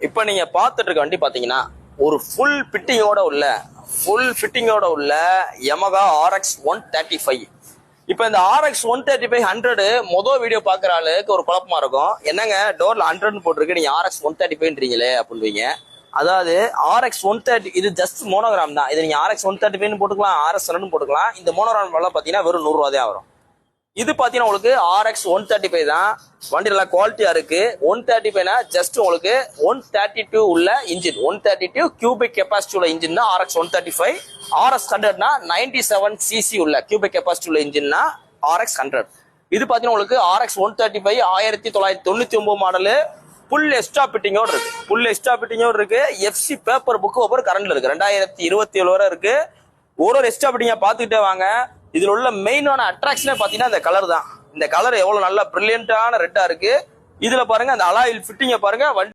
இப்போ நீங்க பார்த்துட்டு இருக்க வண்டி பாத்தீங்கன்னா ஒரு ஃபுல் ஃபிட்டிங்கோட உள்ள Yamaha RX 135. இப்போ இந்த RX 135 100 மொதல் வீடியோ பாக்குற ஆளுக்கு ஒரு குழப்பமா இருக்கும். என்னங்க டோர்ல 100 போட்டிருக்கு, நீங்க RX 135ன்றீங்களே அப்படின்றீங்க. அதாவது RX 130 இது ஜஸ்ட் மோனோகிராம் தான். இது நீங்க RX 135 போட்டுக்கலாம், RS 100 போட்டுக்கலாம். இந்த மோனோகிராம் விலை பாத்தீங்கன்னா வெறும் 100 ரூபா தான் வரும். இது பாத்தீங்கன்னா உங்களுக்கு RX 135 தான். வண்டி நல்லா குவாலிட்டியா இருக்கு. 135னா ஜஸ்ட் உங்களுக்கு 132 உள்ள இன்ஜின், 132 கியூபிக் கெப்பாசிட்டி உள்ள இன்ஜின் தான் RX 135. RS 100னா 97 cc உள்ள கியூபிக் கெப்பாசிட்டி உள்ள இன்ஜின்னா RX 100. இது பாத்தீங்கன்னா உங்களுக்கு RX 135 1999 மாடலு, ஃபுல் எக்ஸ்ட்ரா பிட்டிங்கோட இருக்கு. FC பேப்பர் புக் ஒவ்வொரு கரண்ட்ல இருக்கு. 2027 வரை இருக்கு. ஒரு எக்ஸ்ட்ரா பிட்டிங்க பாத்துக்கிட்டே வாங்க. இதுல உள்ள மெயினான அட்ராக்ஷனே பாத்தீங்கன்னா இந்த கலர் தான். இந்த கலர் எவ்வளவு நல்லா பிரில்லியன்டான ரெட்டா இருக்கு. இதுல பாருங்க அந்த அலாயில் ஃபிட்டிங்க பாருங்க.